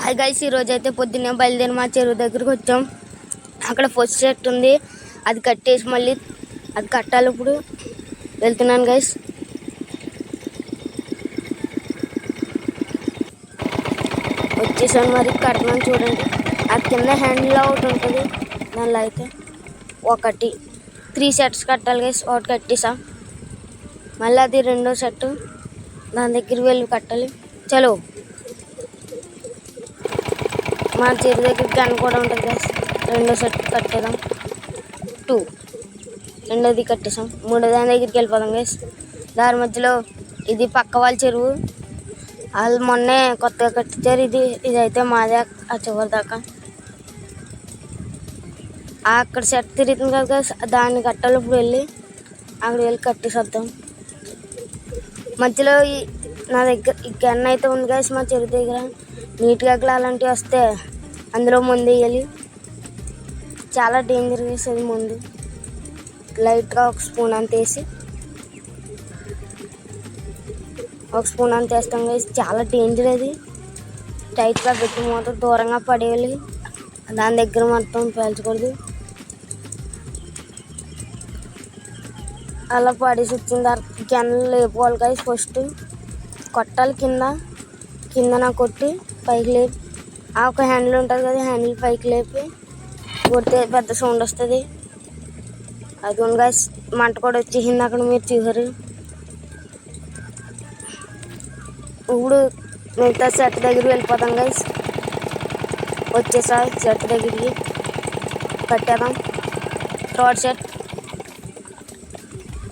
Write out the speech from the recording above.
Hi guys, ఈరోజు అయితే పొద్దున్నే బయలుదేరి మా చెరువు దగ్గరికి వచ్చాం. అక్కడ ఫస్ట్ సెట్ ఉంది, అది కట్టేసి మళ్ళీ అది కట్టాలి. ఇప్పుడు వెళ్తున్నాను గైస్. వచ్చేసాను, మరి కట్టమని చూడండి. అది కింద హ్యాండిల్ ఒకటి ఉంటుంది, దానిలో అయితే 3 సెట్స్ కట్టాలి గైస్. ఒకటి కట్టేసాం, మళ్ళీ అది రెండో సెట్ దాని దగ్గరికి వెళ్ళి కట్టాలి. చలో, మా చెరువు దగ్గర గన్ కూడా ఉంటుంది గైస్. రెండో సెట్ కట్టేద్దాం. 2 రెండోది కట్టేసాం. మూడో దాని దగ్గరికి వెళ్ళిపోదాం గైస్. దాని మధ్యలో ఇది పక్క వాళ్ళ చెరువు, వాళ్ళు మొన్నే కొత్తగా కట్టించారు. ఇదైతే మాదే ఆ చివరి దాకా. అక్కడ సెట్ తిరుగుతుంది కదా గైస్, దాన్ని కట్టాలి. ఇప్పుడు వెళ్ళి అక్కడ వెళ్ళి కట్టేసేద్దాం. మధ్యలో నా దగ్గర ఈ గన్ అయితే ఉంది గైస్. మా చెరువు దగ్గర నీట్గా అలాంటివి వస్తే అందులో ముందు వేయాలి. చాలా డేంజర్ వేసేది ముందు. లైట్గా ఒక స్పూన్ అంత వేసి వేస్తాం గైస్. చాలా డేంజర్ అది. టైట్గా పెట్టి మొత్తం దూరంగా పడేయాలి. దాని దగ్గర మొత్తం పేల్చకూడదు. అలా పడేసి వచ్చిన తర్వాత గన్లు లేపుకోవాలి గైస్. ఫస్ట్ కొట్టాలి, కిందన కొట్టి పైకి లేపి ఒక హ్యాండిల్ ఉంటుంది కదా, హ్యాండిల్ పైకి లేపి కొడితే పెద్ద సౌండ్ వస్తుంది. అది ఉంది గైస్. మంట కూడా వచ్చేసింది అక్కడ, మీరు చూసారు. ఇప్పుడు మిగతా సెట్ దగ్గరికి వెళ్ళిపోతాం గైస్. వచ్చేసా సెట్ దగ్గరికి కట్టేద్దాం. Third set